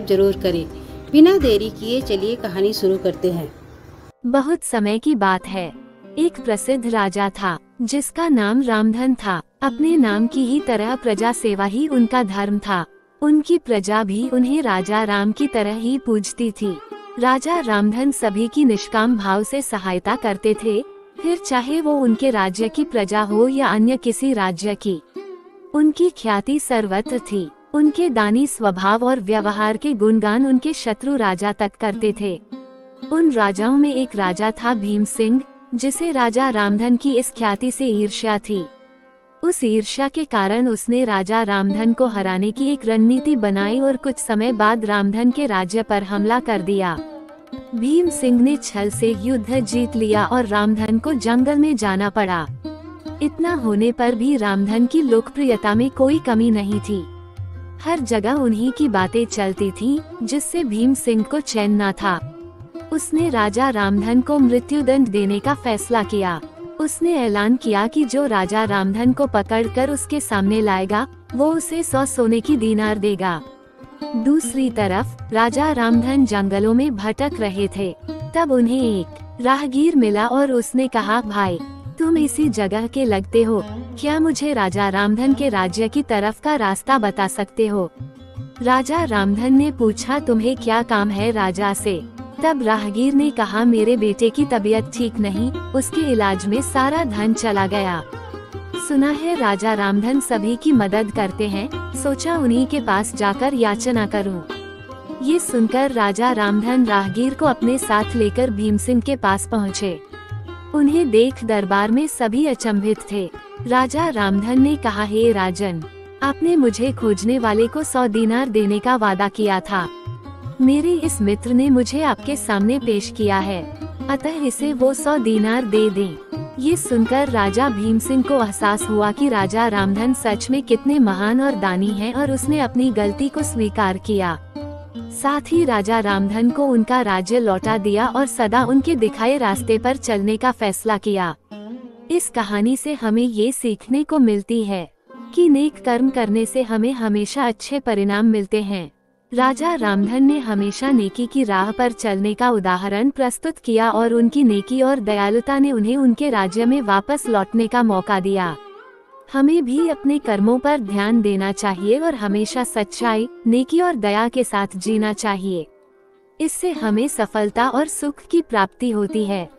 जरूर करें। बिना देरी किए चलिए कहानी शुरू करते हैं। बहुत समय की बात है। एक प्रसिद्ध राजा था जिसका नाम रामधन था। अपने नाम की ही तरह प्रजा सेवा ही उनका धर्म था। उनकी प्रजा भी उन्हें राजा राम की तरह ही पूजती थी। राजा रामधन सभी की निष्काम भाव से सहायता करते थे, फिर चाहे वो उनके राज्य की प्रजा हो या अन्य किसी राज्य की। उनकी ख्याति सर्वत्र थी। उनके दानी स्वभाव और व्यवहार के गुणगान उनके शत्रु राजा तक करते थे। उन राजाओं में एक राजा था भीम सिंह, जिसे राजा रामधन की इस ख्याति से ईर्ष्या थी। उस ईर्ष्या के कारण उसने राजा रामधन को हराने की एक रणनीति बनाई और कुछ समय बाद रामधन के राज्य पर हमला कर दिया। भीम सिंह ने छल से युद्ध जीत लिया और रामधन को जंगल में जाना पड़ा। इतना होने पर भी रामधन की लोकप्रियता में कोई कमी नहीं थी। हर जगह उन्हीं की बातें चलती थीं, जिससे भीम सिंह को चैन न था। उसने राजा रामधन को मृत्युदंड देने का फैसला किया। उसने ऐलान किया कि जो राजा रामधन को पकड़कर उसके सामने लाएगा, वो उसे 100 सोने की दीनार देगा। दूसरी तरफ राजा रामधन जंगलों में भटक रहे थे। तब उन्हें एक राहगीर मिला और उसने कहा, भाई तुम इसी जगह के लगते हो, क्या मुझे राजा रामधन के राज्य की तरफ का रास्ता बता सकते हो? राजा रामधन ने पूछा, तुम्हें क्या काम है राजा से? तब राहगीर ने कहा, मेरे बेटे की तबीयत ठीक नहीं, उसके इलाज में सारा धन चला गया। सुना है राजा रामधन सभी की मदद करते हैं, सोचा उन्हीं के पास जाकर याचना करूं। ये सुनकर राजा रामधन राहगीर को अपने साथ लेकर भीम सिंह के पास पहुँचे। उन्हें देख दरबार में सभी अचंभित थे। राजा रामधन ने कहा, हे राजन, आपने मुझे खोजने वाले को 100 दीनार देने का वादा किया था। मेरे इस मित्र ने मुझे आपके सामने पेश किया है, अतः इसे वो 100 दीनार दे दें। ये सुनकर राजा भीम सिंह को एहसास हुआ कि राजा रामधन सच में कितने महान और दानी हैं और उसने अपनी गलती को स्वीकार किया। साथ ही राजा रामधन को उनका राज्य लौटा दिया और सदा उनके दिखाए रास्ते पर चलने का फैसला किया। इस कहानी से हमें ये सीखने को मिलती है कि नेक कर्म करने से हमें हमेशा अच्छे परिणाम मिलते हैं। राजा रामधन ने हमेशा नेकी की राह पर चलने का उदाहरण प्रस्तुत किया और उनकी नेकी और दयालुता ने उन्हें उनके राज्य में वापस लौटने का मौका दिया। हमें भी अपने कर्मों पर ध्यान देना चाहिए और हमेशा सच्चाई, नेकी और दया के साथ जीना चाहिए। इससे हमें सफलता और सुख की प्राप्ति होती है।